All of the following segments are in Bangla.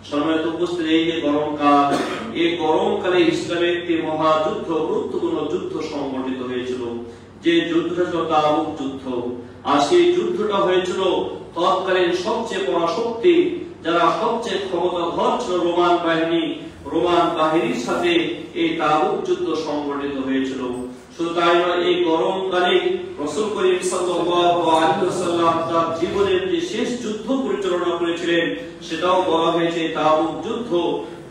সম্মানিত উপস্থিতি, এই যে গরমকাল, এই গরমকালে ইসলামের একটি মহাযুদ্ধ, গুরুত্বপূর্ণ যুদ্ধ সংঘটিত হয়েছিল, যে যুদ্ধটা ছিল তাবুক যুদ্ধ। আর সেই যুদ্ধটা হয়েছিল তৎকালীন সবচেয়ে পরাশক্তি, যারা সবচেয়ে ক্ষমতাধর ছিল রোমান বাহিনীর সাথে এই তাবুক যুদ্ধ সংঘটিত হয়েছিল। শুধু তাই নয়, এই গরমকালে রাসূল করিম সাল্লাল্লাহু আলাইহি ওয়াসাল্লাম তার জীবনের যে শেষ যুদ্ধ পরিচালনা করেছিলেন, সেটাও বলা হয়েছে তাবুক যুদ্ধ,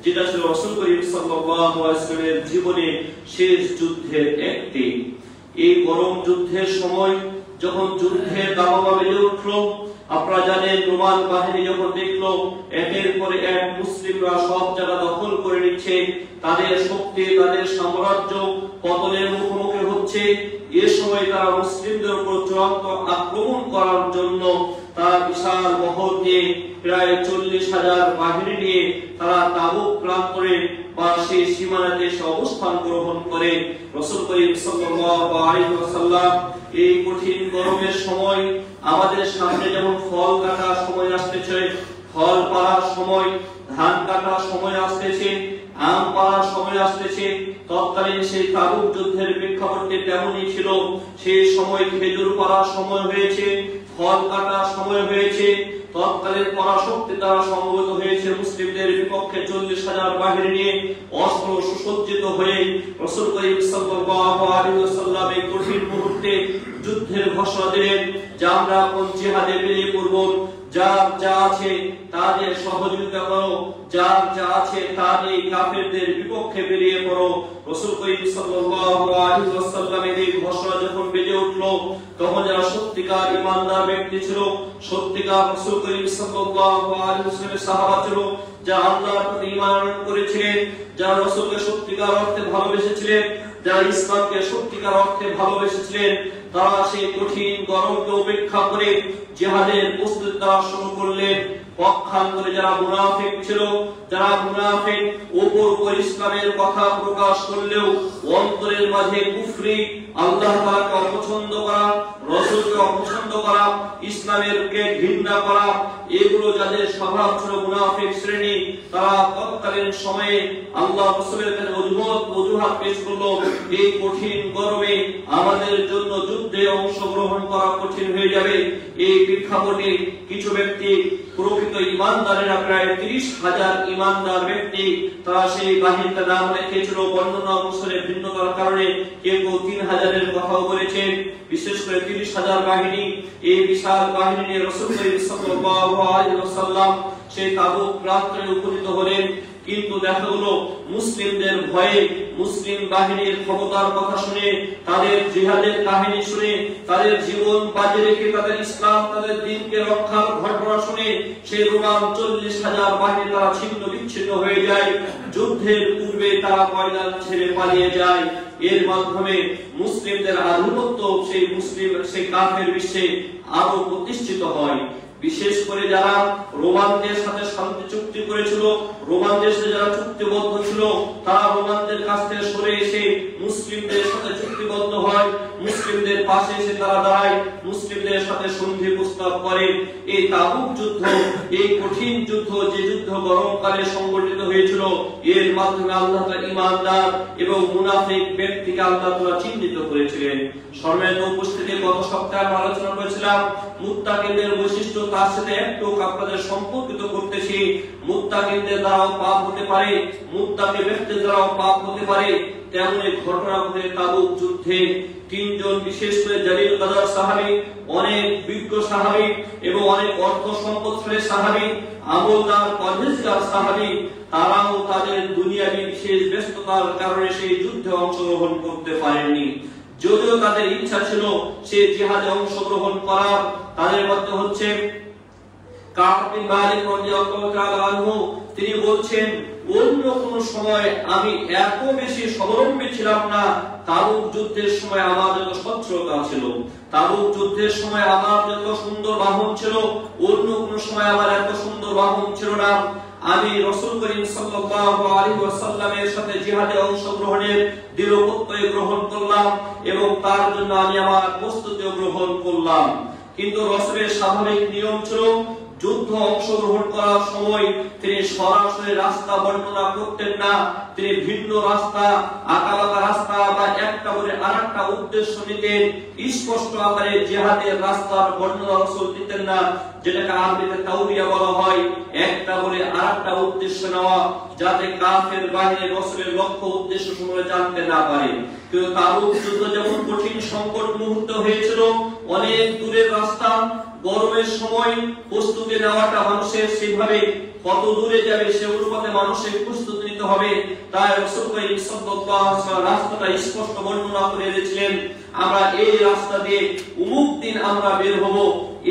যেটা ছিল রাসূল করিম সাল্লাল্লাহু আলাইহি ওয়াসাল্লামের জীবনে শেষ যুদ্ধের একটি। এই গরম যুদ্ধের সময় যখন যুদ্ধের দাবানল বেজে উঠল, আপনারা জানেন রোমান বাহিনী যখন দেখলো একের পর এক মুসলিমরা সব জায়গা দখল করে নিচ্ছে, তাদের শক্তি, তাদের সাম্রাজ্য পতনের মুখোমুখি হচ্ছে, এ সময় তারা মুসলিমদের উপর চূড়ান্ত আক্রমণ করার জন্য তারা বিশাল বহর নিয়ে প্রায় 40,000 বাহিনী নিয়ে তারা তাবুক প্রান্তরে বা সেই সীমানাতে অবস্থান গ্রহণ করে। রাসূল করিম সাল্লাল্লাহু আলাইহি ওয়াসাল্লাম এই কঠিন গরমের সময় আমাদের সামনে যেমন ফল কাটার সময় আসতেছে, ফল পাড়ার সময়, ধান কাটার সময় আসতেছে, আম পাড়ার সময় আসতেছে, তৎকালীন সেই তাবুক যুদ্ধের প্রেক্ষাপটে তেমনই ছিল। সেই সময় খেজুর পাড়ার সময় হয়েছে, ফল কাটার সময় হয়েছে। তৎকালীন পরাশক্তি দ্বারা সমবেত হয়েছে মুসলিমদের বিপক্ষে 40,000 বাহিনী নিয়ে অস্ত্র সুসজ্জিত হয়ে রাসূল করিম সাল্লাল্লাহু আলাইহি ওয়াসাল্লাম এই কঠিন মুহূর্তে যুদ্ধের ঘোষণা দিলেন যে আমরা কোন জিহাদে বেরিয়ে পড়ব, যার যা আছে তাদের সহযোগিতা করো, যার যা আছে তাদের কাফেরদের বিপক্ষে বেরিয়ে পড়ো। রাসূল করিম সাল্লাল্লাহু আলাইহি ওয়াসাল্লামের এই ঘোষণা যখন বেজে উঠল, তখন যারা সত্যিকার ঈমানদার ব্যক্তি ছিল, সত্যিকার রাসূল করিম সাল্লাল্লাহু আলাইহি ওয়াসাল্লামের সাহাবা ছিল, যারা আল্লাহর প্রতি ঈমান করেছিলেন, যারা রাসূলকে সত্যিকার অর্থে ভালোবেসেছিলেন, যারা ইসলামকে সত্যিকার অর্থে ভালোবেসেছিলেন, তারা সেই কঠিন গরমকে উপেক্ষা করে জিহাদের প্রস্তুতি নেওয়া শুরু করলেন। পক্ষান্তরে যারা মুনাফিক ছিল, যারা মুনাফিক উপর ইসলামের কথা প্রকাশ করলেও অন্তরের মাঝে কুফরি, আল্লাহ তাআলাকে অপছন্দ করা, রাসূলকে অপছন্দ করা, ইসলামেরকে ঘৃণা করা, এগুলো যাদের স্বভাব ছিল মুনাফিক শ্রেণী, তারা তৎকালীন সময়ে আল্লাহ রাসূলের কাছে অজুহাত পেশ করলো, এই কঠিন গরমে আমাদের জন্য যুদ্ধে অংশগ্রহণ করা কঠিন হয়ে যাবে। এই প্রেক্ষাপটে কিছু ব্যক্তি, প্রকৃত ঈমানদারেরা প্রায় 30,000 ঈমানদার ব্যক্তি, তারা সেই বাহিনীতে নাম রেখেছিল। বর্ণনা অনুসারে ভিন্নতার কারণে কেউ 3,000 এর কথাও বলেছেন। বিশেষ করে 30,000 বাহিনী, এই বিশাল বাহিনী নিয়ে রাসূল সাল্লাল্লাহু আলাইহি ওয়াসাল্লাম সেই তাবুক প্রান্তরে উপনীত হলেন। কিন্তু দেখা গেল মুসলিমদের ভয়ে, মুসলিম বাহিনীর ক্ষমতার কথা শুনে, তাদের জিহাদের কাহিনী শুনে, তাদের জীবন বাজি রেখে তাদের ইসলাম, তাদের দ্বীনকে রক্ষার ঘটনা শুনে সেই রোমান 40,000 বাহিনী তারা ছিন্ন বিচ্ছিন্ন হয়ে যায়। যুদ্ধের পূর্বে তারা ময়দান ছেড়ে পালিয়ে যায়। এর মাধ্যমে মুসলিমদের আধিপত্য সেই কাফের বিশ্বে আরো প্রতিষ্ঠিত হয়। বিশেষ করে যারা রোমানদের সাথে শান্তি চুক্তি করেছিল, রোমানদের সাথে যারা চুক্তিবদ্ধ ছিল, তারা রোমানদের কাছ থেকে সরে এসে মুসলিমদের সাথে চুক্তিবদ্ধ হয়, মুসলিমদের পাশে এসে তারা দাঁড়ায়, মুসলিমদের সাথে সন্ধি প্রস্তাব করে। এই তাবুক যুদ্ধ, এই কঠিন যুদ্ধ, যে যুদ্ধ গরমকালে সংগঠিত হয়েছিল, এর মাধ্যমে আল্লাহ তাআলা ঈমানদার এবং মুনাফিক ব্যক্তিকে আল্লাহ তাআলা চিহ্নিত করেছিলেন। সম্মানিত উপস্থিতি, গত সপ্তাহে আমরা আলোচনা করেছিলাম মুত্তাকিনদের বৈশিষ্ট্য, তার সাথে একটু আপনাদের সম্পর্কিত করতেছি। মুত্তাকিনদের দ্বারাও পাপ হতে পারে, মুত্তাকি ব্যক্তির দ্বারাও পাপ হতে পারে। তেমনি ঘটনা ঘটে তাবুক যুদ্ধে। 3 জন বিশেষ করে জালিল কাদার সাহাবী, অনেক বিজ্ঞ সাহাবী এবং অনেক অর্থ সম্পদশালী সাহাবী, আমলদার পরহেজগার সাহাবী, তারাও তাদের দুনিয়াবী বিশেষ ব্যস্ততার কারণে সেই যুদ্ধে অংশগ্রহণ করতে পারেননি। যদিও তাদের ইচ্ছা ছিল সেই জিহাদে অংশগ্রহণ করার। তাদের মধ্যে হচ্ছে কাব বিন মালিক রাদিয়াল্লাহু তাআলা আনহু, তিনি বলছেন, অন্য কোন সময় আমি এত বেশি স্বাবলম্বী ছিলাম না, তাবুক যুদ্ধের সময় আমার যত সচ্ছলতা ছিল, তাবুক যুদ্ধের সময় আমার যত সুন্দর বাহন ছিল, অন্য কোন সময় আমার এত সুন্দর বাহন ছিল না। আমি রাসূল করিম সাল্লাল্লাহু আলাইহি ওয়াসাল্লামের সাথে জিহাদে অংশগ্রহণের দৃঢ় প্রত্যয় গ্রহণ করলাম এবং তার জন্য আমি আমার প্রস্তুতিও গ্রহণ করলাম। কিন্তু রাসূলের স্বাভাবিক নিয়ম ছিল, যুদ্ধ অংশগ্রহণ করার সময় তিনি সরাসরি রাস্তা বর্ণনা করতেন না, তিনি ভিন্ন রাস্তা, আঁকাবাঁকা রাস্তা বা একটা বলে আরেকটা উদ্দেশ্য নিতেন। স্পষ্ট আকারে জিহাদের রাস্তার বর্ণনা রাসূল দিতেন না, যেটাকে আরবিতে তাওরিয়া বলা হয়। একটা বলে আরেকটা উদ্দেশ্য নেওয়া, যাতে কাফের বাহিনী রাসূলের লক্ষ্য উদ্দেশ্য সম্পর্কে জানতে না পারে। কিন্তু তাবুক যুদ্ধ যেমন কঠিন সংকট মুহূর্ত হয়েছিল, অনেক দূরের রাস্তা, গরমের সময় প্রস্তুতি নেওয়াটা মানুষের সেভাবে কত দূরে যাবে সে অনুপাতে মানুষের প্রস্তুতি নিতে হবে। তাই রাসূল করিম সাল্লাল্লাহু আলাইহি ওয়াসাল্লাম রাস্তাটা স্পষ্ট বর্ণনা করে দিয়েছিলেন, আমরা এই রাস্তা দিয়ে অমুক দিন আমরা বের হব।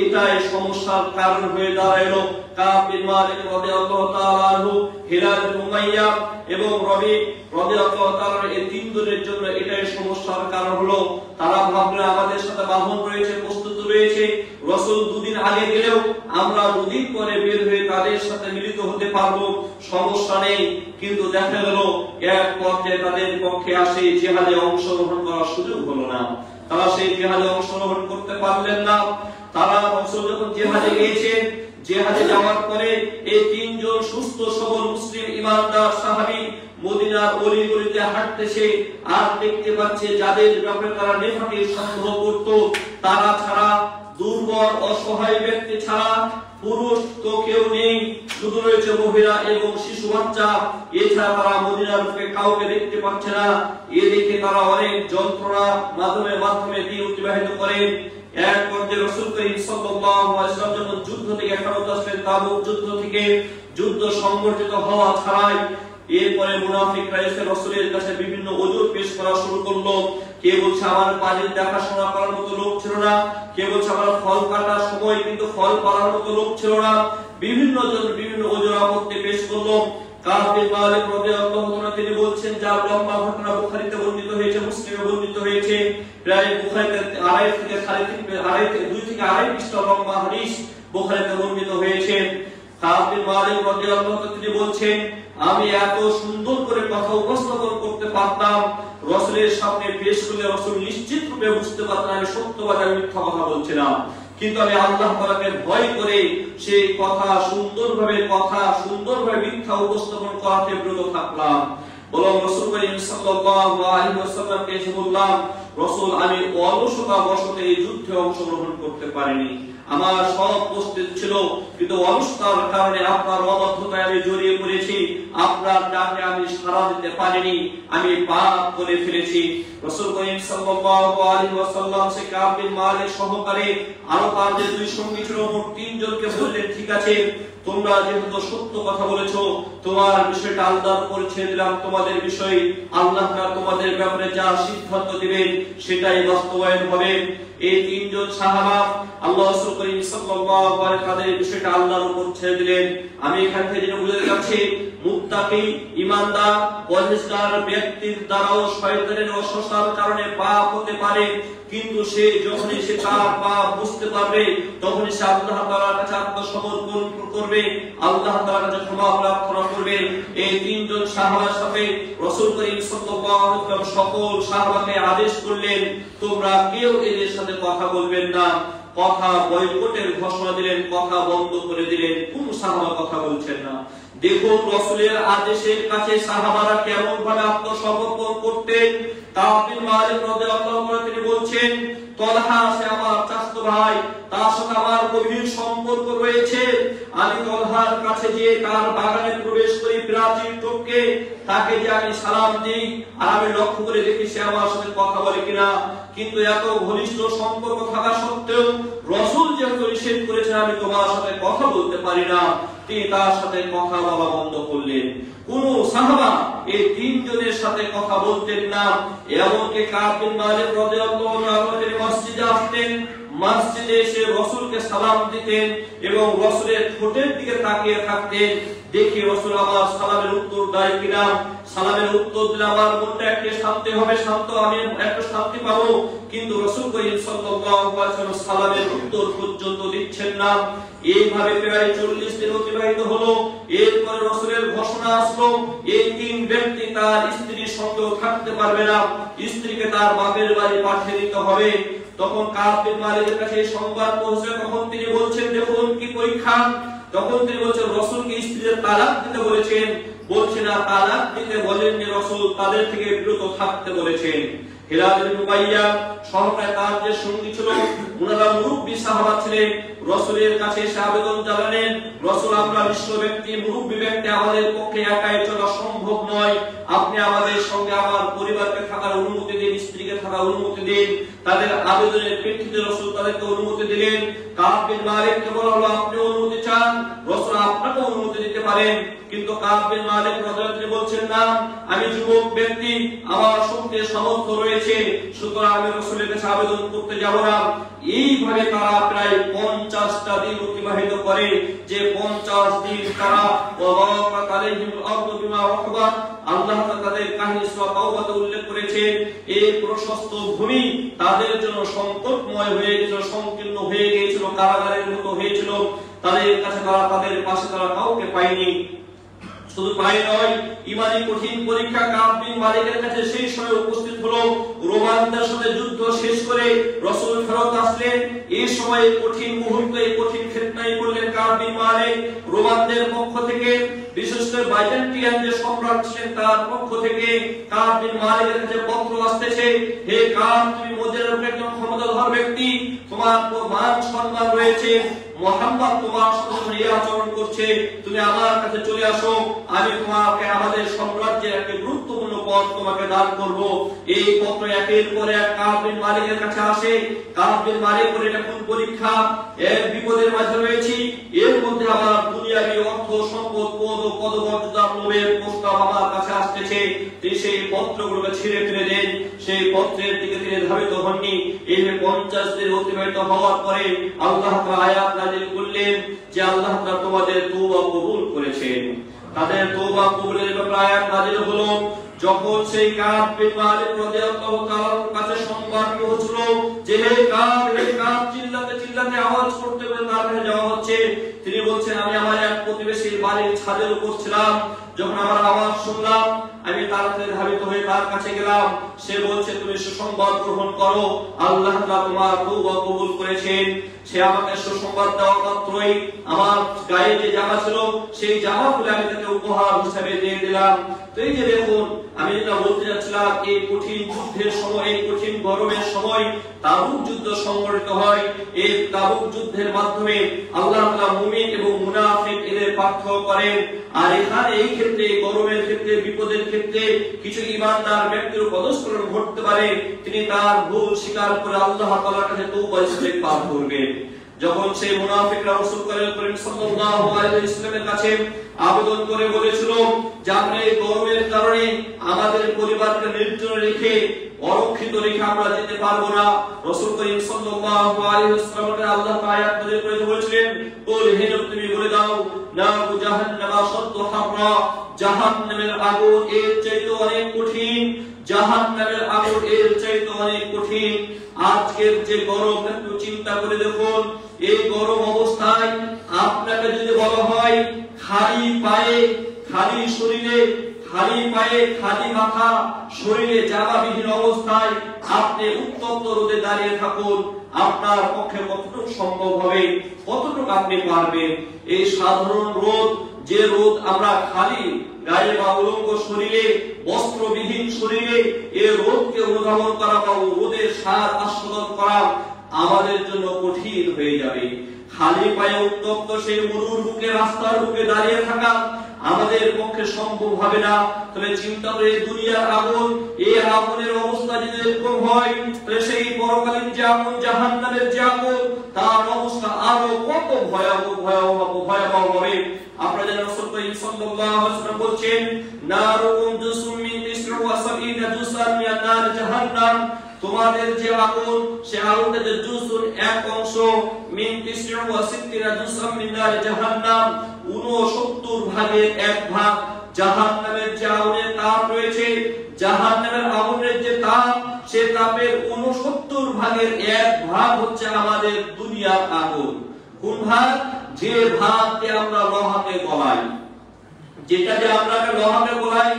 এটাই সমস্যার কারণ হয়ে দাঁড়ালো। কাব বিন মালিক রাদিয়াল্লাহু তাআলা আনহু, হিলাল বিন উমাইয়া এবং রবি রাদিয়াল্লাহু তাআলা এই তিন জনের জন্য এটাই সমস্যার কারণ হলো, তারা ভাবলেন আমাদের সাথে বাহন রয়েছে, প্রস্তুত রয়েছে, রাসূল দুদিন আগে গেলেও আমরা দুদিন পরে বের হয়ে তাদের সাথে মিলিত হতে পারবো, সমস্যা নেই। কিন্তু দেখা গেল এক পথে তাদের পক্ষে আসে জিহাদে অংশগ্রহণ করার সুযোগ হলো না, তারা সেই জিহাদে অংশগ্রহণ করতে পারলেন না। তারা রাসূল যখন জিহাদে গিয়েছেন, জিহাদে যাওয়ার পরে এই তিনজন সুস্থ সবল মুসলিম ইমানদার সাহাবী মদিনার অলিগলিতে হাঁটতেছে, আর দেখতে পাচ্ছে যাদের ব্যাপারে তারা নেফাকের সন্দেহ করত, তারা ছাড়া, দুর্বল অসহায় ব্যক্তি ছাড়া পুরুষ তো কেউ নেই, শুধু রয়েছে মহিলা এবং শিশু বাচ্চা। এছাড়া তারা মদিনার বুকে কাউকে দেখতে পাচ্ছে না। এদিকে তারা অনেক যন্ত্রণা মাধ্যমে দিন অতিবাহিত করেন। এক পর্যায়ে রাসূল করিম সাল্লাল্লাহু আলাইহি ওয়াসাল্লাম যখন যুদ্ধ থেকে ফেরত আসলেন, তাবুক যুদ্ধ থেকে, যুদ্ধ সংগঠিত হওয়া ছাড়াই, এরপরে মুনাফিকরা এসে রাসূলের কাছে বিভিন্ন ওজর পেশ করা শুরু করলো। কে বলছে আমার বাড়ির দেখাশোনা করার মতো লোক ছিল না, কে বলছে আমার ফল কাটার সময় কিন্তু ফল পাড়ার মতো লোক ছিল না, বিভিন্ন জন বিভিন্ন ওজর আপত্তি পেশ করলো। কাব বিন মালিক রাদিয়াল্লাহু তাআলা তিনি বলছেন, যার লম্বা ঘটনা বুখারীতে বর্ণিত হয়েছে, মুসলিমে বর্ণিত হয়েছে, প্রায় বুখারীতে 2.5 থেকে 2.5 পৃষ্ঠা লম্বা হাদিস বুখারীতে বর্ণিত হয়েছে। কাব বিন মালিক রাদিয়াল্লাহু তাআলা তিনি বলছেন, আমি এত সুন্দর করে কথা উপস্থাপন করতে পারতাম, রাসূলের সামনে পেশ করলে রাসূল নিশ্চিত রূপে বুঝতে পারতেন আমি সত্যবাদী, আমি মিথ্যা কথা বলছি না। কিন্তু আমি আল্লাহ তাআলাকে ভয় করে সেই কথা সুন্দরভাবে মিথ্যা উপস্থাপন করাতে বিরত থাকলাম। বললাম রাসূল করিম সাল্লাল্লাহু আলাইহি ওয়াসাল্লামকে এসে বললাম, রাসূল আমি অলসতা বশত এই যুদ্ধে অংশগ্রহণ করতে পারিনি, আমার সব প্রস্তুত ছিল, কিন্তু অলসতার কারণে আপনার অবাধ্যতায় আমি জড়িয়ে পড়েছি, আপনার ডাকে আমি সাড়া দিতে পারিনি, আমি পাপ করে ফেলেছি। রাসূল করিম সাল্লাল্লাহু আলাইহি ওয়াসাল্লাম সে কাব বিন মালিক সহকারে আরো তার যে দুই সঙ্গী ছিল, মোট 3 জনকে বললেন, ঠিক আছে, তোমরা যেহেতু সত্য কথা বলেছো, তোমার বিষয়টা আল্লাহর উপর ছেড়ে দিলাম, তোমাদের বিষয় আল্লাহ তোমাদের ব্যাপারে যা সিদ্ধান্ত দিবেন সেটাই বাস্তবায়ন হবে। এই 3 জন সাহাবা আল্লাহ রাসূল করিম সাল্লাল্লাহু আলাইহি ওয়া সাল্লাম বিষয়টা আল্লাহর উপর ছেড়ে দিলেন। আমি এখান থেকে যেটা বুঝতে যাচ্ছি, মুত্তাকি ঈমানদার পরহেজগার ব্যক্তির দ্বারাও শয়তানের ওয়াসওয়াসার কারণে পাপ হতে পারে, কিন্তু সে যখনই সে তার পাপ বুঝতে পারবে, তখনই সে আল্লাহ তাআলার কাছে আত্মসমর্পণ করবে, আল্লাহ তাআলার কাছে ক্ষমা প্রার্থনা করবে। এই 3 জন সাহাবার সাথে রাসূল করিম সাল্লাল্লাহু আলাইহি ওয়াসাল্লাম সকল সাহাবাকে আদেশ করলেন, তোমরা কেউ এদের সাথে কথা বলবেন না, কথা বয়কটের ঘোষণা দিলেন, কথা বন্ধ করে দিলেন, কোন সাহাবা কথা বলছেন না। দেখুন রাসূলের আদেশের কাছে সাহাবারা কেমন ভাবে আত্মসমর্পণ করতেন। কাব বিন মালিক রাদিয়াল্লাহু আনহু তিনি বলছেন, তলহা সে আমার চাচাতো ভাই, তার সাথে আমার গভীর সম্পর্ক রয়েছে, আমি তলহার কাছে গিয়ে তার বাগানে প্রবেশ করি, প্রাচীর টপকে তাকে যে আমি সালাম দিই, আর আমি লক্ষ্য করে দেখি সে আমার সাথে কথা বলে কিনা। কিন্তু এত ঘনিষ্ঠ সম্পর্ক থাকা সত্ত্বেও রাসূল যেহেতু নিষেধ করেছেন আমি তোমার সাথে কথা বলতে পারি না, তিনি তার সাথে কথা বলা বন্ধ করলেন। কোন সাহাবা এই 3 জনের সাথে কথা বলতেন না। এমনকি কাব বিন মালিক রাদিয়াল্লাহু আনহু তিনি মসজিদে আসতেন, মসজিদে এসে রাসূলকে সালাম দিতেন এবং রাসূলের ঠোঁটের দিকে তাকিয়ে থাকতেন, দেখি রাসূল আমার সালামের উত্তর দেয় কিনা। সালামের উত্তর দিলে আমার মনটা একটু শান্তি হবে, আমি একটু শান্তি পাবো, কিন্তু রাসূল করিম সাল্লাল্লাহু আলাইহি ওয়াসাল্লাম সালামের উত্তর পর্যন্ত দিচ্ছেন না। এইভাবে প্রায় 40 দিন অতিবাহিত হলো। এরপর রাসূলের ঘোষণা আসলো, এই 3 ব্যক্তি তার স্ত্রী সঙ্গেও থাকতে পারবে না, স্ত্রীকে তার বাপের বাড়ি পাঠিয়ে দিতে হবে। তখন কাব বিন মালিকের কাছে এই সংবাদ পৌঁছে, তখন তিনি বলছেন দেখুন কি পরীক্ষা। তখন তিনি বলছেন রাসূলকে স্ত্রীদের তালাক দিতে বলেছেন, বলছে না তালাক দিতে বলেননি রাসূল, তাদের থেকে বিরত থাকতে বলেছেন। হিলাল বিন উমাইয়া সহকারে তার যে সঙ্গী ছিল, ওনারা মুরব্বী সাহাবা ছিলেন, রাসূলের কাছে এসে আবেদন জানালেন, রাসূল আমরা বিশ্ব ব্যক্তি, মুরব্বী ব্যক্তি, আমাদের পক্ষে একাই চলা সম্ভব নয়, আপনি আমাদের সঙ্গে আমার পরিবারকে থাকার অনুমতি দিন, স্ত্রীকে থাকার অনুমতি দিন। তাদের আবেদনের প্রেক্ষিতে রাসূল তাদেরকে অনুমতি দিলেন। কাব বিন মালিককে বলা হলো আপনি অনুমতি চান, রাসূল আপনাকে অনুমতি দিতে পারেন। কিন্তু কাব বিন মালিক রাদিয়াল্লাহু আনহু বলছেন না, আমি যুবক ব্যক্তি, আমার শক্তি সামর্থ্য রয়েছে, সুতরাং আমি রাসূলের কাছে আবেদন করতে যাব না। এইভাবে তারা প্রায় 50টা দিন অতিবাহিত করে, যে 50 দিন তারা ওয়াবাকাত আলাইহিল আরদু বিমা রাহবাত, আল্লাহ তাআলা তাদের কাহিনী সূরা তাওবাতে উল্লেখ করেছেন। এই প্রশস্ত ভূমি তাদের জন্য সংকটময় হয়ে গিয়েছিল, সংকীর্ণ হয়ে গিয়েছিল, কারাগারের মতো হয়েছিল। তাদের কাছে তাদের পাশে তারা কাউকে পায়নি। শুধু তাই নয়, ইমানি কঠিন পরীক্ষা কাব বিন মালিকের কাছে সেই সময় উপস্থিত হলো। রোমানদের সাথে যুদ্ধ শেষ করে রাসূল ফেরত আসলেন। এই সময় কঠিন মুহূর্তে কঠিন ফিতনায় পড়লেন কাব বিন মালিক। রোমানদের পক্ষ থেকে, বিশেষ করে বাইজেন্টিয়ান যে সম্রাট ছিলেন তার পক্ষ থেকে কাব বিন মালিকের কাছে পত্র আসতেছে, হে কাব, তুমি মদিনার উপরে একজন ক্ষমতাধর ব্যক্তি, তোমার মান সম্মান রয়েছে, মুহাম্মদ তোমার সাথে এই আচরণ করছে, তুমি আমার কাছে চলে আসো, আমি তোমাকে আমাদের সাম্রাজ্যের একটা গুরুত্বপূর্ণ পদ তোমাকে দান করব। এই পত্র একের পর এক কাব বিন মালিকের কাছে আসে। কাব বিন মালিক বলে এটা কোন পরীক্ষা, এর বিপদের মাঝে রয়েছি, এর মধ্যে আবার দুনিয়াবি অর্থ সম্পদ পদ ও পদমর্যাদা লোভের প্রস্তাব আমার কাছে আসতেছে। তিনি সেই পত্রগুলোকে ছিঁড়ে ফেলে দেন, সেই পত্রের দিকে তিনি ধাবিত হননি। এই 50 দিন অতিবাহিত হওয়ার পরে আল্লাহ তাআলা আয়াত নাযিল করলেন যে আল্লাহ তাআলা তোমাদের তওবা কবুল করেছেন। তাদের তওবা কবুলের ব্যাপারে আয়াত নাযিল হলো যখন সেই কাব বিন মালিক রাদিয়াল্লাহু তাআলার কাছে সংবাদ পৌঁছলো যে হে কাব, চিল্লাতে চিল্লাতে আওয়াজ করতে করে তার কাছে যাওয়া হচ্ছে। তিনি বলছেন আমি আমার এক প্রতিবেশীর বাড়ির ছাদের উপর ছিলাম, যখন আমার আওয়াজ শুনলাম আমি তাড়াতাড়ি ধাবিত হয়ে তার কাছে গেলাম। সে বলছে তুমি সুসংবাদ গ্রহণ করো, আল্লাহ তাআলা তোমার তওবা কবুল করেছেন। সে আমাকে সুসংবাদ দেওয়া মাত্রই আমার গায়ে যে জামা ছিল সেই জামা খুলে আমি তাকে উপহার হিসেবে দিয়ে দিলাম। তো এই যে দেখুন, আমি যেটা বলতে যাচ্ছিলাম, এই কঠিন যুদ্ধের সময়, এই কঠিন গরমের সময় তাবুক যুদ্ধ সংঘটিত হয়। এই তাবুক যুদ্ধের মাধ্যমে আল্লাহ তাআলা মুমিন এবং মুনাফিক এদের পার্থক্য করেন। আর এখানে এই ক্ষেত্রে, গরমের ক্ষেত্রে, বিপদের ক্ষেত্রে কিছু ঈমানদার ব্যক্তির পদস্খলন ঘটতে পারে। তিনি তার ভুল স্বীকার করে আল্লাহ তাআলার কাছে তওবা ইস্তেগফার করবেন। যখন সেই মুনাফিকরা রাসূল করিম সাল্লাল্লাহু আলাইহি ওয়াসাল্লামের কাছে আবেদন করে বলেছিল যে আপনি এই গরমের কারণে আমাদের পরিবারকে নির্জনে রেখে, অরক্ষিত রেখে আমরা যেতে পারবো না, রাসূল করিম সাল্লাল্লাহু আলাইহি ওয়াসাল্লামকে আল্লাহ তাআলা আয়াত নাযিল করে বলেছিলেন, কুল হে নবী তুমি বলে দাও, নারু জাহান্নামা শাদ্দু হাররা, জাহান্নামের আগুন এর চাইতে অনেক কঠিন, জাহান্নামের আগুন এর চাইতে অনেক কঠিন। আজকের যে গরম, একটু চিন্তা করে দেখুন, এই গরম অবস্থায় আপনাকে যদি বলা হয় খালি পায়ে, খালি শরীরে, খালি পায়ে, খালি মাথা, শরীরে জামাবিহীন অবস্থায় আপনি উত্তপ্ত রোদে দাঁড়িয়ে থাকুন, আপনার পক্ষে কতটুকু সম্ভব হবে, কতটুকু আপনি পারবেন? এই সাধারণ রোদ, যে রোদ আমরা খালি গায়ে বা উলঙ্গ শরীরে, বস্ত্রবিহীন শরীরে এই রোদকে অনুধাবন করা বা রোদের স্বাদ আস্বাদন করা আমাদের জন্য কঠিন হয়ে যাবে। খালি পায়ে উত্তপ্ত সেই মরুর বুকে, রাস্তার বুকে দাঁড়িয়ে থাকা আমাদের পক্ষে সম্ভব হবে না। তবে চিন্তা করে দুনিয়ার আগুন, এই আগুনের অবস্থা যদি এরকম হয়, তাহলে সেই পরকালীন যে আগুন, জাহান্নামের যে আগুন, তার অবস্থা আরো কত ভয়াবহ হবে। আপনারা জানেন রাসূল করিম সাল্লাল্লাহু আলাইহি ওয়াসাল্লাম বলেছেন, নারুকুম জুসুম মিন 79 জুসান মিন নার জাহান্নাম, তোমাদের যে আগুন, সে আগুনের যে জুসুন এক অংশ, মিন 69 জুসান মিন নার জাহান্নাম, 69 ভাগের এক ভাগ জাহান্নামের যে আগুনের তাপ রয়েছে, জাহান্নামের আগুনের যে তাপ, সে তাপের 69 ভাগের এক ভাগ হচ্ছে আমাদের দুনিয়ার আগুন। কোন ভাগ? যে ভাগ দিয়ে আমরা লোহাকে গলাই, যেটা দিয়ে আমরা লোহাকে গলাই,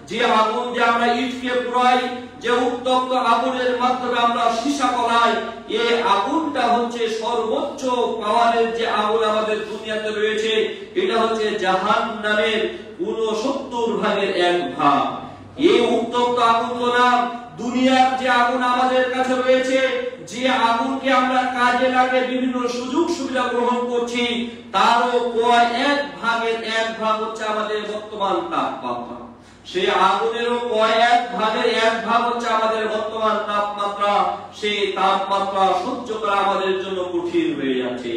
যে আগুন যে আমরা ইটকে পুরাই, যে উত্তপ্ত আগুনের মাধ্যমে আমরা সীসা গলাই, এই আগুনটা হচ্ছে সর্বোচ্চ পাওয়ারের যে আগুন আমাদের দুনিয়াতে রয়েছে, এটা হচ্ছে জাহান্নামের 69/1 এই উত্তপ্ত আগুন না, দুনিয়ার যে আগুন আমাদের কাছে রয়েছে, যে আগুনকে আমরা কাজে লাগে বিভিন্ন সুযোগ সুবিধা গ্রহণ করছি, তারও 1/1 হচ্ছে আমাদের বর্তমান তাপমাত্রা। সেই আগুনেরও 1/1 হচ্ছে আমাদের বর্তমান তাপমাত্রা। সেই তাপমাত্রা সহ্য করা আমাদের জন্য কঠিন হয়ে যাচ্ছে।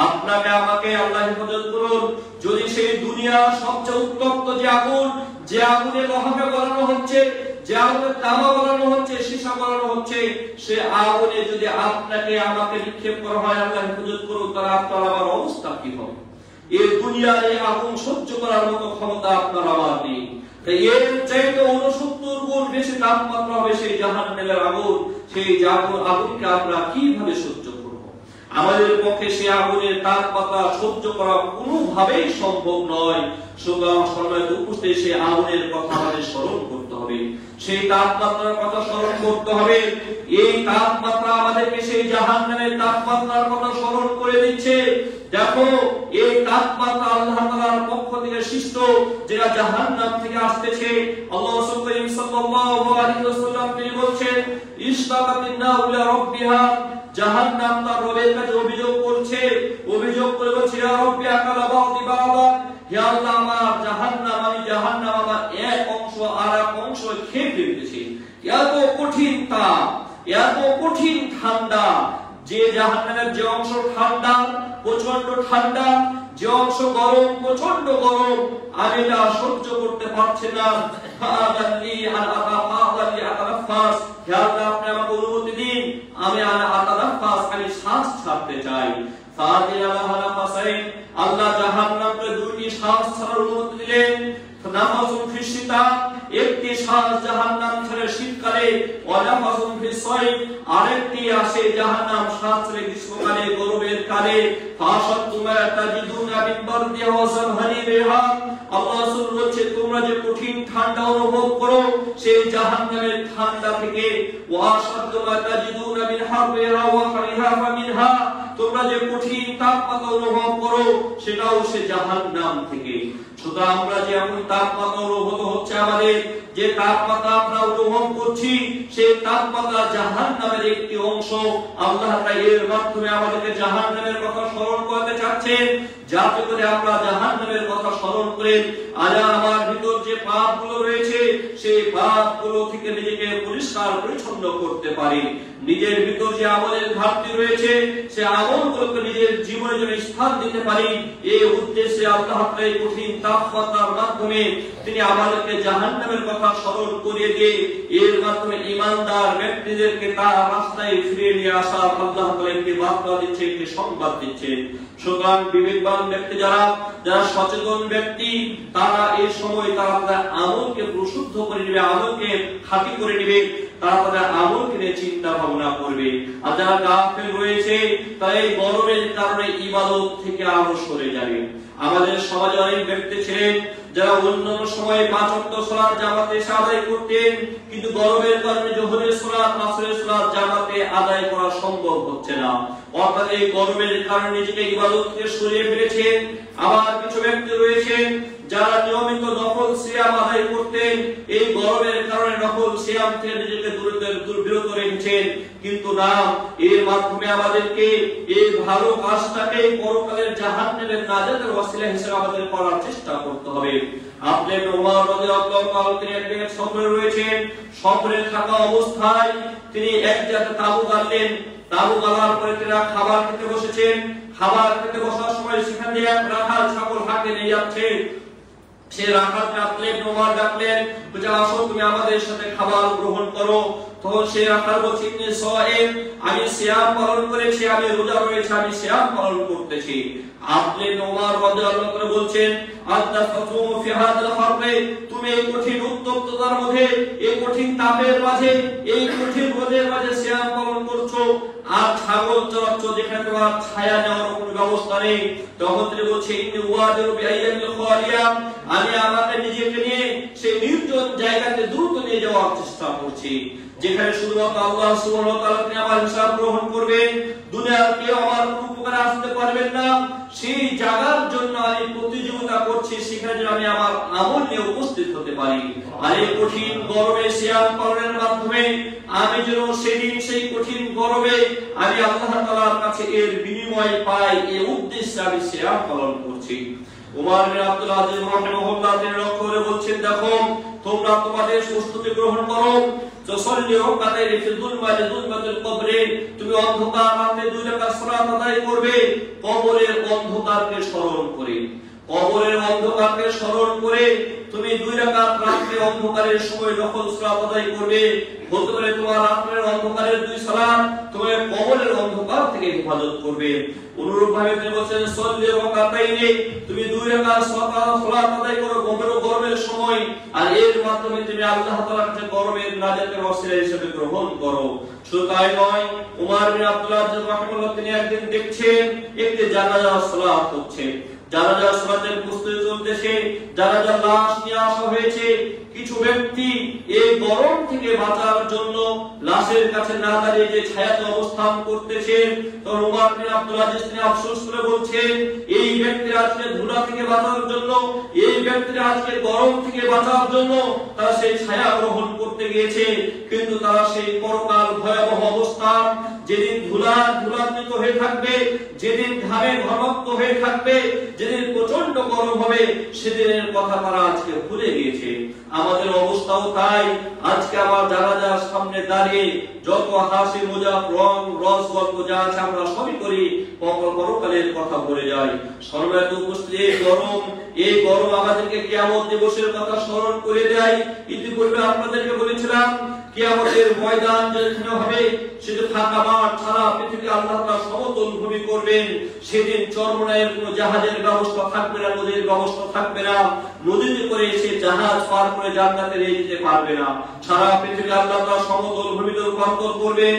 আপনাকে আমাকে আল্লাহ হেফাজত করুন, যদি সেই দুনিয়ার সবচেয়ে উত্তপ্ত যে আগুন, যে আগুনে লোহাকে গলানো হচ্ছে, যে আগুনে তামা গলানো হচ্ছে, সীসা গলানো হচ্ছে, সে আগুনে যদি আপনাকে আমাকে নিক্ষেপ করা হয়, আল্লাহ হেফাজত করুন, তাহলে আপনার আমার অবস্থা কি হবে? এই দুনিয়ার এই আগুন সহ্য করার মতো ক্ষমতা আপনার আমার নেই। তাই এর চাইতে 69 গুণ বেশি তাপমাত্রা হবে সেই জাহান্নামের আগুন। সেই আগুনকে আমরা কিভাবে সহ্য করব? আমাদের পক্ষে সেই আগুনের তাপমাত্রা সহ্য করা কোনোভাবেই সম্ভব নয়। সুতরাং সম্মানিত উপস্থিতি, সেই আগুনের কথা আমাদের স্মরণ করতে হবে, সেই তাপমাত্রার কথা স্মরণ করতে হবে। এই তাপমাত্রা আমাদেরকে সেই জাহান্নামের তাপমাত্রার কথা স্মরণ করে দিচ্ছে। দেখো, এই তাপমাত্রা আল্লাহ তাআলার পক্ষ থেকে সৃষ্ট, যেটা জাহান্নাম থেকে আসতেছে। আল্লাহ রাসূল সাল্লাল্লাহু আলাইহি ওয়াসাল্লাম তিনি বলছেন, ইশতাকাতিন নারু লি রাব্বিহা, জাহান্নাম তার রবের কাছে অভিযোগ করছে, অভিযোগ করে বলছে, ইয়া রাব্বি আকালা বাদি বাদা, হে আল্লাহ, আমার জাহান্নাম আমার এক অংশ আর এক অংশ খেয়ে ফেলতেছে। এত কঠিন তাপ, এত কঠিন ঠান্ডা, যে জাহান্নামের যে অংশ ঠান্ডা, প্রচন্ড ঠান্ডা, যে অংশ গরম, প্রচন্ড গরম, আমি এটা সহ্য করতে পারছি না। ফাদাল্লি আতানাফাস, হে আল্লাহ, আপনি আমাকে অনুমতি দিন, আমি আতানাফাস, আমি শ্বাস ছাড়তে চাই। আল্লাহ জাহান্নামকে দুইটি শ্বাস ছাড়ার অনুমতি দিলেন। নাফাসুন ফিস শীতা, একটি শ্বাস জাহান্নাম ছেড়ে শীতকালে, ওয়া নাফাসুন ফিস সাইফ, আরেকটি আসে জাহান্নাম শ্বাস ছেড়ে গ্রীষ্মকালে, গরমের কালে। ফাশাতুমা তাজিদুনা মিন বারদি ওয়া সারহারিহা, আল্লাহ রাসূল বলছে, তোমরা যে কঠিন ঠান্ডা অনুভব করো সেই জাহান্নামের ঠান্ডা থেকে, ওয়া শাদ্দুমা তাজিদুনা মিন হাররিহা ওয়া হারিহা ফামিনহা, তোমরা যে কঠিন তাপমাত্রা অনুভব করো সেটাও সে জাহান্নাম থেকে। সুতরাং আমরা যে এখন তাপমাত্রা অনুভূত হচ্ছে, আমাদের যে তাপমাত্রা আমরা অনুভব করছি, সেই তাপমাত্রা জাহান্নামের একটি অংশ। আল্লাহ তাআলা এর মাধ্যমে আমাদেরকে জাহান্নামের কথা স্মরণ করতে চাচ্ছেন, যাতে করে আমরা জাহান্নামের কথা স্মরণ করে আজ আমার ভিতর যে পাপগুলো রয়েছে, সেই পাপগুলো থেকে নিজেকে পরিষ্কার পরিচ্ছন্ন করতে পারি। নিজের ভিতর যে আমলের ঘাটতি রয়েছে, সেই আমলগুলোকে নিজের জীবনে যেন স্থান দিতে পারি, এই উদ্দেশ্যে আল্লাহ তাআলা এই কঠিন তাপমাত্রার মাধ্যমে তিনি আমাদেরকে জাহান্নামের কথা স্মরণ করিয়ে দিয়ে এর মাধ্যমে ঈমানদার ব্যক্তিদেরকে তার রাস্তায় ফিরিয়ে নিয়ে আসা আল্লাহ তাআলা একটি বার্তা দিচ্ছে, একটি সংবাদ দিচ্ছে। সুতরাং বিবেকবান ব্যক্তি যারা সচেতন ব্যক্তি, তারা এই সময় তারা তাদের আমলকে প্রশুদ্ধ করে নেবে, আমলকে খাঁটি করে নেবে, তারা তাদের আমলকে নিয়ে চিন্তা ভাবনা করবে। আর যারা গাফেল রয়েছে, তারা এই গরমের কারণে ইবাদত থেকে আরো সরে যাবে। আমাদের সমাজে অনেক ব্যক্তি ছিলেন যারা অন্যান্য সময়ে 5 ওয়াক্ত সালাত জামাতে আদায় করতেন, কিন্তু গরমের কারণে যোহরের সালাত, আসরের সালাত জামাতে আদায় করা সম্ভব হচ্ছে না। অর্থাৎ এই গরমের কারণে নিজেকে ইবাদত থেকে সরিয়ে ফেলেছেন। আবার কিছু ব্যক্তি রয়েছেন যারা নিয়মিত নফল সিয়াম আদায় করতেন, এই গরমের কারণে নফল সিয়াম থেকে নিজেকে বিরত রেখেছেন। কিন্তু না, এর মাধ্যমে আমাদেরকে এই ভালো কাজটাকে পরকালের জাহান্নামের নাজাতের ওসিলা হিসেবে আমাদের করার চেষ্টা করতে হবে। আপনি ওমর রাদিয়াল্লাহু তাআলা তিনি একদিন সফরে রয়েছেন, সফরে থাকা অবস্থায় তিনি এক জায়গায় তাঁবু গাড়লেন। তাঁবু গাড়ার পরে তিনি খাবার খেতে বসেছেন। খাবার খেতে বসার সময় সেখান দিয়ে এক রাখাল ছাগল হাতে নিয়ে যাচ্ছে। সে রাখালকে আপনি ওমর ডাকলেন, বলে, আসো তুমি আমাদের সাথে খাবার গ্রহণ করো। তখন সে রাখাল বলছে, আমি সিয়াম পালন করেছি, আমি রোজা রয়েছে, আমি সিয়াম পালন করতেছি। আপনি ওমর রাদিয়াল্লাহু তাআলা বলছেন, আন্তা তাসুমু ফি হাযাল হারবে, তুমি এই কঠিন উত্তপ্ততার মধ্যে, এই কঠিন তাপের মাঝে, এই কঠিন রোদের মাঝে সিয়াম পালন করছো, আর ছাগল চড়াচ্ছ যেখানে তোমার ছায়া নেওয়ার কোনো ব্যবস্থা নেই। তখন তিনি বলছে, ইন্নী ওয়াদিরু বিআইয়ামিল খালিয়া, আমি আমাকে নিজেকে নিয়ে সেই নির্জন এমন জায়গাতে দ্রুত নিয়ে যাওয়ার চেষ্টা করছি যেখানে শুধুমাত্র আল্লাহ সুবহানাহু ওয়া তাআলা তিনি আমার হিসাব গ্রহণ করবেন, দুনিয়ার কেউ আমার কোনো উপকারে আসতে পারবেন না। সেই জায়গার জন্য আমি প্রতিযোগিতা করছি, সেখানে আমি আমার আমল নিয়ে উপস্থিত হতে পারি। আর এই কঠিন গরমে সিয়াম পালনের মাধ্যমে আমি যেন সেদিন সেই কঠিন গরমে আমি আল্লাহ তাআলার কাছে এর বিনিময় পাই, এই উদ্দেশ্যে আমি সিয়াম পালন করছি। ওমর বিন আব্দুল আজিজ রাহিমাহুল্লাহ তিনি লক্ষ্য করে বলছেন, দেখো তোমরা তোমাদের প্রস্তুতি গ্রহণ করো, যসল্লি রাকাতাইনি ফি যুলমাতিল কবরে, তুমি অন্ধকার রাতে 2 রাকাত সালাত আদায় করবে কবরের অন্ধকারকে স্মরণ করে। কবরের অন্ধকারকে স্মরণ করে তুমি 2 রাকাত রাতে অন্ধকারের সময় নফল সালাত আদায় করবে। বলতে পারে তোমার রাতের অন্ধকারের 2 সালাত তোমার কবরের অন্ধকার থেকে হেফাজত করবে। অনুরূপভাবে তিনি বলেন সল্লি রাকাতাইনি, তুমি 2 রাকাত সালাত আদায় করো গরমের সময়, আর এর মাধ্যমে তুমি আল্লাহ তাআলার কাছে গরমের নাজাতের ওসিলা হিসেবে গ্রহণ করো। শুধু তাই নয়, ওমর বিন আব্দুল আজিজ রাহিমাহুল্লাহ তিনি একদিন দেখছেন একটি জানাজা সালাত হচ্ছে, জানাজা সালাতের প্রস্তুতি চলতেছে, জানাজা লাশ নিয়ে আসা হয়েছে। কিছু ব্যক্তি এই গরম থেকে বাঁচার জন্য লাশের কাছে না দাঁড়িয়ে যে ছায়াতে অবস্থান করতেছে, তখন ওমর বিন আব্দুল আজিজ তিনি আফসোস করে বলছেন, এই ব্যক্তিরা আজকে ধুলা থেকে বাঁচার জন্য, এই ব্যক্তিরা আজকে গরম থেকে বাঁচার জন্য তারা সেই ছায়া গ্রহণ করতে গিয়েছে, কিন্তু তারা সেই পরকাল ভয়াবহ অবস্থান, যেদিন ধুলান্বিত হয়ে থাকবে, যেদিন ঘামে ঘনত্ব হয়ে থাকবে, যেদিন প্রচন্ড গরম হবে, সেদিনের কথা তারা আজকে ভুলে গিয়েছে। আমাদের অবস্থাও তাই। আজকে আমার জানাজার সামনে দাঁড়িয়ে যত হাসি মজাক রং রস গল্প যা আছে আমরা সবই করি, পরকালের কথা ভুলে যাই। সম্মানিত উপস্থিতি, এই গরম আমাদেরকে কিয়ামত দিবসের কথা স্মরণ করে দেয়। ইতিপূর্বে আপনাদেরকে বলেছিলাম কিয়ামতের ময়দান যেখানে হবে সেটা ফাঁকা মাঠ, সারা পৃথিবী আল্লাহ তাআলা সমতল ভূমি করবেন। সেদিন চরমনায়ের কোনো জাহাজের ব্যবস্থা থাকবে না, নদীর ব্যবস্থা থাকবে না, নদীতে করে সে জাহাজ পার করে জান্নাতে নিয়ে যেতে পারবে না। সারা পৃথিবী আল্লাহ তাআলা সমতল ভূমিতে রূপান্তর করবেন।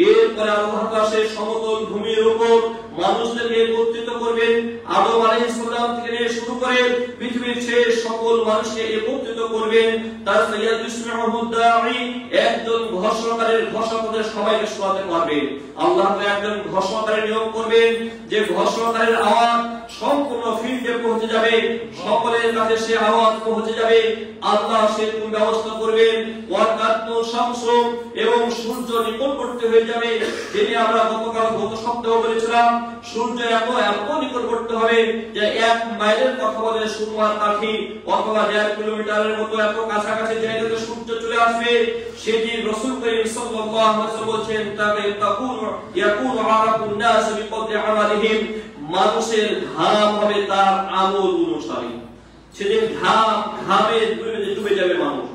এরপরে আল্লাহ তাআলা সেই সমতল ভূমির উপর মানুষদেরকে একত্রিত করবেন। আদম আলাইহিস সালাম থেকে নিয়ে শুরু করে পৃথিবীর শেষ সকল মানুষকে একত্রিত করবেন। তার সাইয়্যিদ ইসমাহুদ দাঈ একজন ঘোষণাকারীর ঘোষণা করে সবাইকে শোনাতে পারবেন। আল্লাহ তাআলা একজন ঘোষণাকারী নিয়োগ করবেন, যে ঘোষণাকারীর আওয়াজ সম্পূর্ণ ফিল্ডে পৌঁছে যাবে, সকলের কাছে সে আওয়াজ পৌঁছে যাবে। আল্লাহ সেই ব্যবস্থা করবেন, ওয়াকাতু শামসু, এবং সূর্য নিকটবর্তী হয়ে যাবে। যেটি আমরা গত সপ্তাহে বলেছিলাম, সূর্য এত নিকটবর্তী হবে যে 1 মাইলের কথা বলে সুরমার কাঠি অথবা 1.5 কিলোমিটারের মতো এত কাছাকাছি জায়গাতে সূর্য চলে আসবে। সেটি রাসূল করিম সাল্লাল্লাহু আলাইহি ওয়াসাল্লাম বলেছেন, ইয়াকুনু আরাকুন নাস বিকদরি আমালিহিম, মানুষের ঘাম হবে তার আমল অনুসারে। সেদিন ঘামে ডুবে যাবে মানুষ,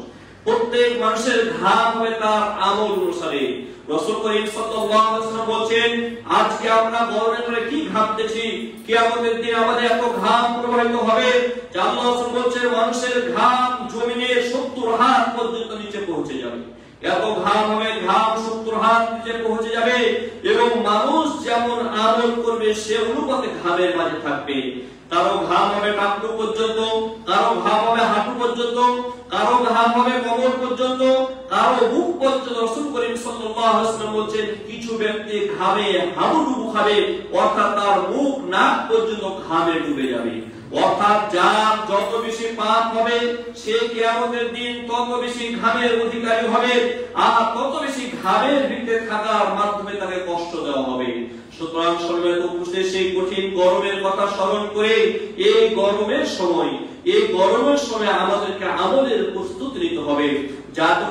প্রত্যেক মানুষের ঘাম হবে তার আমল অনুসারে। রাসূল করিম সাল্লাল্লাহু আলাইহি ওয়াসাল্লাম বলেন, আজকে আমরা গরমে করে কি ঘামতেছি, কিয়ামতের দিন আমাদের এত ঘাম প্রবাহিত হবে যে আল্লাহ রাসূল বলেন মানুষের ঘাম জমিনের 70 হাত পর্যন্ত নিচে পৌঁছে যাবে। এত ঘাম হবে, ঘাম 70 হাত নিচে পৌঁছে যাবে, এবং মানুষ যেমন আমল করবে সে অনুপাতে ঘামের মাঝে থাকবে। কারো ঘাম হবে টাকটু পর্যন্ত, কারো ঘাম হবে হাঁটু পর্যন্ত, কারো ঘাম হবে কোমর পর্যন্ত, কারো বুক পর্যন্ত। রাসূল করিম সাল্লাল্লাহু আলাইহি ওয়াসাল্লাম বলেন, কিছু ব্যক্তি ঘামে হাবুডুবু খাবে, অর্থাৎ তার মুখ নাক পর্যন্ত ঘামে ডুবে যাবে। অর্থাৎ যার যত বেশি পাপ হবে সে কিয়ামতের দিন তত বেশি ঘামের অধিকারী হবে, আর তত বেশি ঘামের ভিতরে থাকার মাধ্যমে তাকে কষ্ট দেওয়া হবে। সুতরাং সম্মানিত উপস্থিতি, সেই কঠিন গরমের কথা স্মরণ করে এই গরমের সময় আমাদেরকে আমলের প্রস্তুতি নিতে হবে, যাতে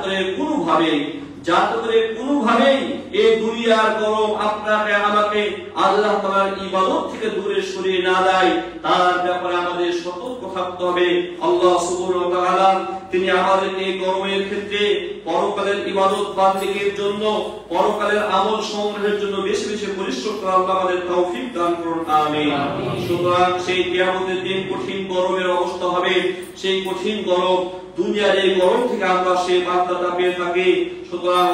করে কোনোভাবেই এই দুনিয়ার গরম আপনাকে আমাকে আল্লাহ তাআলার ইবাদত থেকে দূরে সরিয়ে না দেয়। তার ব্যাপারে আমাদের সতর্ক থাকতে হবে। আল্লাহ সুবহানাহু ওয়া তাআলা তিনি আমাদেরকে এই গরমের ক্ষেত্রে পরকালের ইবাদত বান্দিগির জন্য, পরকালের আমল সংগ্রহের জন্য বেশি বেশি পরিশ্রম করার আল্লাহ আমাদের তৌফিক দান করুন, আমিন। সুতরাং সেই কিয়ামতের দিন কঠিন গরমের অবস্থা হবে। সেই কঠিন গরম, দুনিয়ার এই গরম থেকে আমরা সেই বার্তাটা পেয়ে থাকি। সুতরাং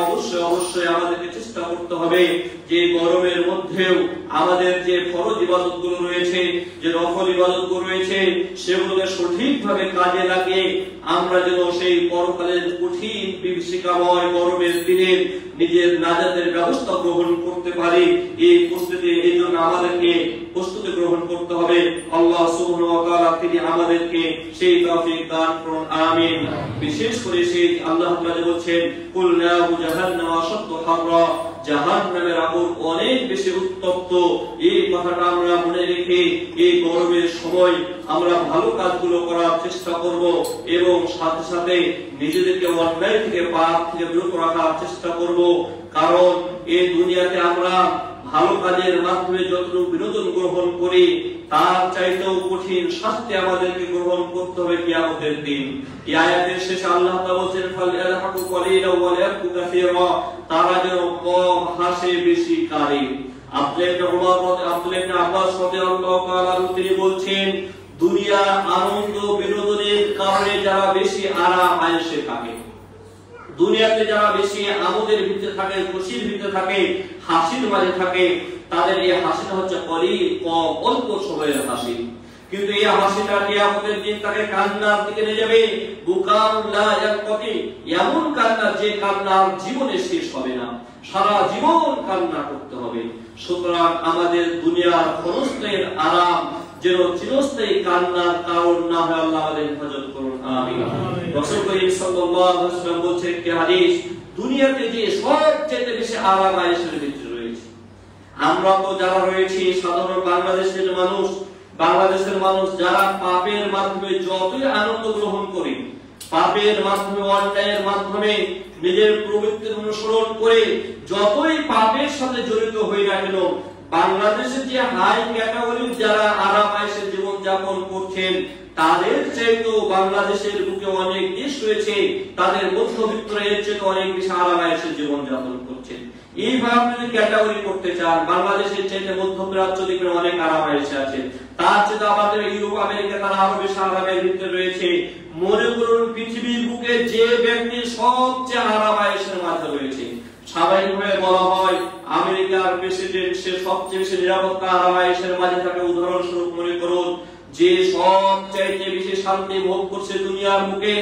অবশ্যই আমাদেরকে চেষ্টা করতে হবে যে গরমের মধ্যেও আমাদের যে ফরজ ইবাদতগুলো রয়েছে, যে নফল ইবাদতগুলো রয়েছে, সেগুলোকে সঠিকভাবে কাজে লাগিয়ে আমরা যেন সেই পরকালের কঠিন বিভীষিকাময় গরমের দিনে নিজের নাজাতের ব্যবস্থা গ্রহণ করতে পারি। এই জন্য আমাদেরকে প্রস্তুতি গ্রহণ করতে হবে। আল্লাহ সুবহানাহু ওয়া তাআলা তিনি আমাদেরকে সেই তৌফিক দান করুন, আমিন। বিশেষ করে সেই আল্লাহ তাআলা বলছেন, কুল নারু জাহান্নাম আশাদ্দু হাররা, জাহান্নামের আগুন অনেক বেশি উত্তপ্ত। এই কথাটা আমরা মনে রেখে এই গরমের সময় আমরা ভালো কাজগুলো করার চেষ্টা করব এবং সাথে সাথে নিজেদেরকে অন্যায় থেকে পাপ থেকে বিরত রাখার চেষ্টা করব। কারণ এই দুনিয়াতে আমরা ভালো কাজের মাধ্যমে যতটুকু বিনোদন গ্রহণ করি তার চাইতেও কঠিন শাস্তি আমাদেরকে গ্রহণ করতে হবে কিয়ামতের দিন। এই আয়াতের শেষে আল্লাহ তাআলা বলেন, ফালইয়ালহাকু কলিলান ওয়া লিয়াবকু কাসীরা, তারা যেন কম হাসে বেশি কাঁদে। আব্দুল্লাহ ইবনে আব্বাস রাদিয়াল্লাহু তাআলা তিনি বলছেন, দুনিয়া আনন্দ বিনোদনের কারণে যারা বেশি আরাম আয়েশে থাকে, দুনিয়াতে যারা বেশি আমাদের ভিতরে থাকে, খুশির ভিতরে থাকে, হাসির মাঝে থাকে, তাদের এই হাসিটা হচ্ছে অল্প সময়ের হাসি। কিন্তু এই হাসিটা কিয়ামতের দিন তাকে কান্নার দিকে নিয়ে যাবে। বুকান লা ইয়াকতি, এমন কান্না যে কান্নার জীবনে শেষ হবে না, সারা জীবন কান্না করতে হবে। সুতরাং আমাদের দুনিয়ার ক্ষণস্থায়ী আরাম যেন চিরস্থায়ী কান্নার কারণ না হয়, আল্লাহ আমাদের হেফাজত করুন, আমিন। রাসূল করিম সাল্লাল্লাহু আলাইহি ওয়াসাল্লাম বলেছেন কি হাদিস, দুনিয়াতে যে সবচেয়ে বেশি আরাম আয়েশের ভিতরে রয়েছে। আমরা তো যারা রয়েছি সাধারণ বাংলাদেশের মানুষ যারা পাপের মাধ্যমে যতই আনন্দ গ্রহণ করি, পাপের মাধ্যমে অন্যায়ের মাধ্যমে নিজের প্রবৃত্তির অনুসরণ করে যতই পাপের সাথে জড়িত হই না কেন, বাংলাদেশের যে হাই ক্যাটাগরির যারা আরাম আয়েশের জীবন যাপন করছেন তাদের চাইতেও বাংলাদেশের বুকে অনেক দেশ রয়েছে, তাদের মধ্যবিত্তরা এর চেয়ে অনেক বেশি আরাম আয়েশের জীবন যাপন করছেন। এইভাবে যদি ক্যাটাগরি করতে চান, বাংলাদেশের চাইতে মধ্যপ্রাচ্য দিকে অনেক আরাম আয়েশে আছে, তার চেয়ে আমাদের ইউরোপ আমেরিকা তারা আরো বেশি আরামের ভিতরে রয়েছে। মনে করুন পৃথিবীর বুকে যে ব্যক্তি সবচেয়ে আরাম আয়েশের মাঝে রয়েছে, স্বাভাবিকভাবে বলা হয় আমেরিকার প্রেসিডেন্ট সে সবচেয়ে বেশি নিরাপত্তা আরাম আয়েশের মাঝে থাকে। উদাহরণস্বরূপ মনে করুন যে সবচাইতে বেশি শান্তি ভোগ করছে দুনিয়ার বুকে,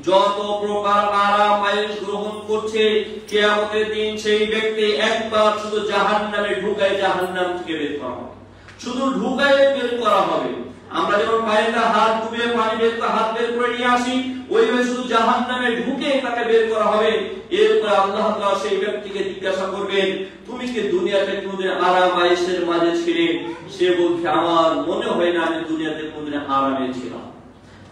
যত প্রকার আরাম আয়েশ গ্রহণ করছে, কিয়ামতের দিন সেই ব্যক্তি একবার শুধু জাহান্নামে ঢুকায় জাহান্নাম থেকে বের করা হবে, শুধু ঢুকায় বের করা হবে। আমরা যেমন পানিতে হাত ডুবিয়ে পানি হাত বের করে নিয়ে আসি, ওইভাবে শুধু জাহান্নামে ঢুকে তাকে বের করা হবে। এরপর আল্লাহ তাআলা সেই ব্যক্তিকে জিজ্ঞাসা করবেন, তুমি কি দুনিয়াতে কোনদিন আরাম আয়েশের মাঝে ছিলে? সে বলবে, আমার মনে হয় না আমি দুনিয়াতে কোনদিন আরামে ছিলাম।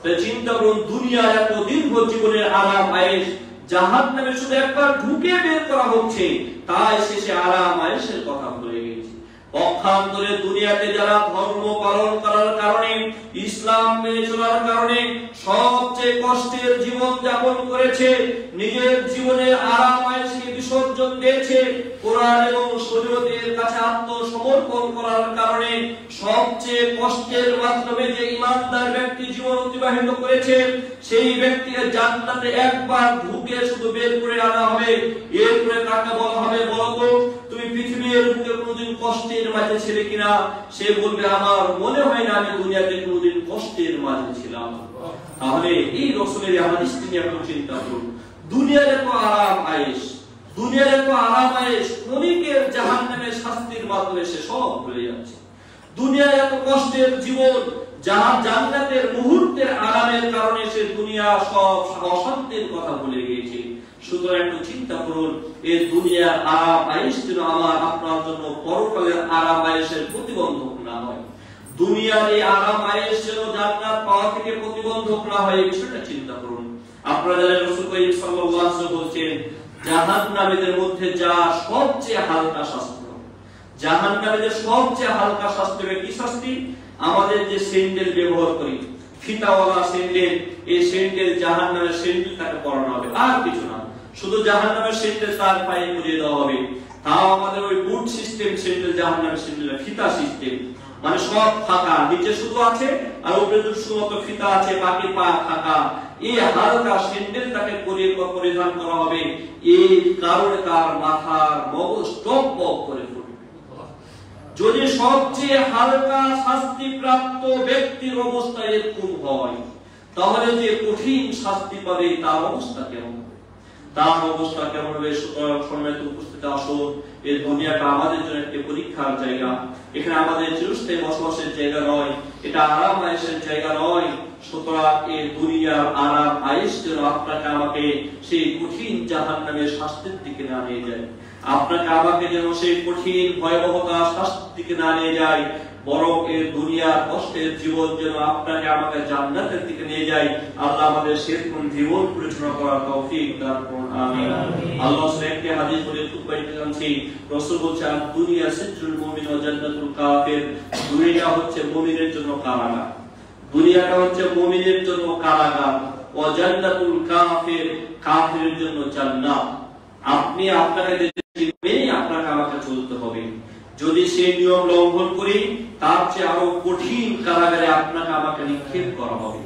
তাই চিন্তা করুন, দুনিয়ার এত দীর্ঘ জীবনের আরাম আয়েশ জাহান্নামে শুধু একবার ঢুকে বের করা হচ্ছে, তাই শেষে আরাম আয়েশের কথা ভুলে গেছে। পক্ষান্তরে দুনিয়াতে যারা ধর্ম পালন করার কারণে, ইসলাম মেনে চলার কারণে সবচেয়ে কষ্টের জীবন যাপন করেছে, নিজের জীবনের আরাম আয়েশকে বিসর্জন দিয়েছে, কোরআন এবং শরীয়তের কাছে আত্মসমর্পণ করার কারণে সবচেয়ে কষ্টের মাধ্যমে যে ঈমানদার ব্যক্তি জীবন অতিবাহিত করেছে, সেই ব্যক্তিকে জান্নাতে একবার ঢুকে শুধু বের করে আনা হবে। এরপরে তাকে বলা হবে, বলতো তুমি পৃথিবীর বুকে কোনদিন কষ্টের মাঝে ছিলে কিনা? সে বলবে, আমার মনে হয় না আমি দুনিয়াতে কোনদিন কষ্টের মাঝে ছিলাম। তাহলে এই রাসূলের হাদিসটি নিয়ে আপনি চিন্তা করুন, দুনিয়ার এত আরাম আয়েশ, দুনিয়ার এত আরাম আয়েশ ক্ষণিকের জাহান্নামের শাস্তির মাধ্যমে সে সব ভুলে যাচ্ছে। দুনিয়ার এত কষ্টের জীবন, যাহা জান্নাতের মুহূর্তের আরামের কারণে সে দুনিয়া সব অশান্তির কথা ভুলে গিয়েছে। সুতরাং একটু চিন্তা করুন, এই দুনিয়ার আরাম আয়েশ যেন আমার আপনার জন্য পরকালের আরাম আয়েশের প্রতিবন্ধক না হয়। দুনিয়ার এই আরাম আয়েশ যেন জান্নাত পাওয়া থেকে প্রতিবন্ধক না হয়, এই বিষয়টা চিন্তা করুন। আপনারা জানেন রাসূল করিম সাল্লাল্লাহু আলাইহি ওয়াসাল্লাম বলেছেন, জাহান্নামীদের মধ্যে যা সবচেয়ে হালকা শাস্তি, জাহান্নামীদের সবচেয়ে হালকা শাস্তি হবে কি শাস্তি? আমাদের যে স্যান্ডেল ব্যবহার করি, ফিতাওয়ালা স্যান্ডেল, এই স্যান্ডেল জাহান্নামের স্যান্ডেল তাকে পরানো হবে, আর কিছু না, শুধু জাহান্নামের স্যান্ডেল তার পায়ে পরিয়ে দেওয়া হবে। তাও আমাদের ওই বুট সিস্টেম স্যান্ডেল, জাহান্নামের স্যান্ডেল ফিতা সিস্টেম, মানে সব ফাঁকা, নিচে শুধু আছে আর উপরে শুধুমাত্র ফিতা আছে, বাকি পা ফাঁকা। এই হালকা স্যান্ডেল তাকে পরিধান করা হবে, এই কারণে তার মাথার মগজ টপ টপ করে ফুটবে। যদি সবচেয়ে হালকা শাস্তি প্রাপ্ত ব্যক্তির অবস্থা এরকম হয়, তাহলে যে কঠিন শাস্তি পাবে তার অবস্থা কেমন, তার অবস্থা কেমন হবে? সুতরাং সম্মানিত উপস্থিতি, আসুন, এই দুনিয়াটা আমাদের জন্য একটি পরীক্ষার জায়গা। এখানে আমাদের চিরস্থায়ী বসবাসের জায়গা নয়, এটা আরাম আয়েশের জায়গা নয়। সুতরাং এই দুনিয়ার আরাম আয়েশ যেন আপনাকে আমাকে সেই কঠিন জাহান্নামের শাস্তির দিকে না নিয়ে যায়, আপনাকে আমাকে যেন সেই কঠিন ভয়াবহতা শাস্তির দিকে না নিয়ে যায়, বরং এই দুনিয়ার কষ্টের জীবন যেন আপনাকে আমাকে জান্নাতের দিকে নিয়ে যায়। আল্লাহ আমাদের সেরকম জীবন পরিচালনা করার তৌফিক দান করুন, আমিন। আল্লাহ একটি হাদিস বলে খুব বাইতে জানছি, রাসূল বলেছেন, দুনিয়া সিজনুল মুমিন ওয়া জান্নাতুল কাফির। দুনিয়া হচ্ছে মুমিনের জন্য কারাগার, দুনিয়াটা হচ্ছে মুমিনের জন্য কারাগার, ওয়া জান্নাতুল কাফির, কাফিরের জন্য জান্নাত। আপনি আপনাকে মেনে আপনাকে আমাকে চলতে হবে। যদি সেই নিয়ম লঙ্ঘন করি, তার চেয়ে আরো কঠিন কারাগারে আপনাকে আমাকে নিক্ষেপ করা হবে।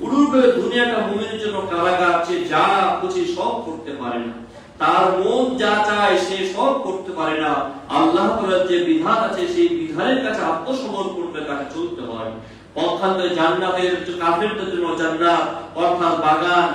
উড়ুবে দুনিয়াটা মুমিনের জন্য কারাগার, যে যা খুশি সব করতে পারে না, তার মন যা চায় সে সব করতে পারে না। আল্লাহ তাআলার যে বিধান আছে সেই বিধানের কাছে আত্মসমর্পণ করে তাকে চলতে হয়। পক্ষান্তরে জান্নাতের কাফেরদের জন্য জান্নাত অর্থাৎ বাগান,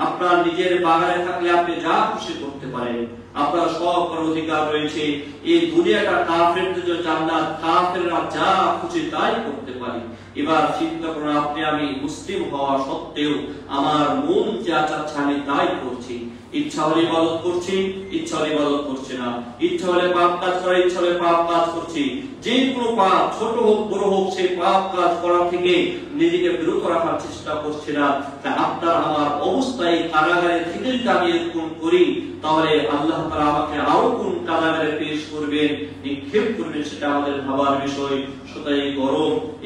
আপনার নিজের বাগানে থাকলে আপনি যা খুশি করতে পারেন, আপনার সব করার অধিকার রয়েছে। এই দুনিয়াটা কাফেরদের জন্য জান্নাত, কাফেররা যা খুশি তাই করতে পারে। এবার চিন্তা করুন, আপনি আমি মুসলিম হওয়া সত্ত্বেও আমার মন যা চাচ্ছে আমি তাই করছি। ইচ্ছা হলে ইবাদত করছি, ইচ্ছা হলে ইবাদত করছি না, ইচ্ছা হলে পাপ কাজ করা, ইচ্ছা হলে পাপ কাজ করছি। যে কোনো পাপ, ছোট হোক বড় হোক, সেই পাপ কাজ করা থেকে নিজেকে বিরত রাখার চেষ্টা করছি না। তা আপনার আমার অবস্থায় কারাগারে থেকে যদি আমি এরকম করি, তাহলে আল্লাহ তাআলা আমাকে আরো কোন কারাগারে পেশ করবেন, নিক্ষেপ করবেন, সেটা আমাদের ভাবার বিষয়। সুতরাং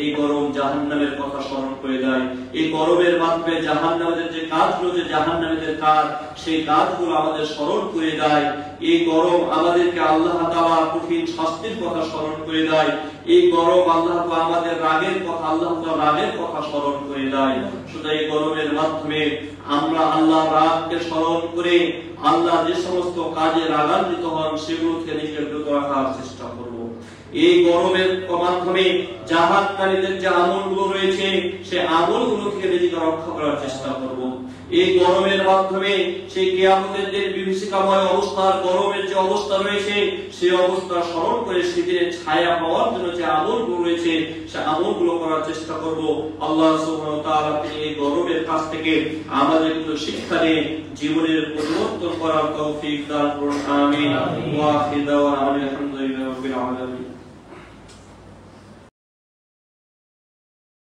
এই গরম জাহান্নামের কথা স্মরণ করে দেয়। এই গরমের মাধ্যমে জাহান্নামের যে কাজগুলো, যে জাহান্নামীদের কাজ, সেই কাজগুলো আমাদের স্মরণ করে দেয়। এই গরম আমাদেরকে আল্লাহ তাআলার কঠিন শাস্তির কথা স্মরণ করে দেয়। এই গরম আল্লাহ তাআলা আমাদের রাগের কথা, আল্লাহ তাআলার রাগের কথা স্মরণ করে দেয়। সুতরাং এই গরমের মাধ্যমে আমরা আল্লাহর রাগকে স্মরণ করে আল্লাহ যে সমস্ত কাজে রাগান্বিত হন সেগুলো থেকে নিজেকে বিরত রাখার চেষ্টা করব। এই গরমের মাধ্যমে জাহান্নামীদের যে আমলগুলো রয়েছে সেই আমলগুলো থেকে নিজেকে রক্ষা করার চেষ্টা করব। এই গরমের মাধ্যমে সেই কিয়ামতের দিন বিভীষিকাময় অবস্থার গরমের যে অবস্থা রয়েছে সেই অবস্থা স্মরণ করে সেদিনের ছায়া পাওয়ার জন্য যে আমলগুলো রয়েছে সেই আমলগুলো করার চেষ্টা করব। আল্লাহ সুবহানাহু ওয়া তাআলা এই গরমের কাছ থেকে আমাদের কিছু শিক্ষা নিয়ে জীবনের পরিবর্তন করার তৌফিক দান করুন, আমিন। ওয়া আখিরু দাওয়ানা আলহামদুলিল্লাহি রাব্বিল আলামিন।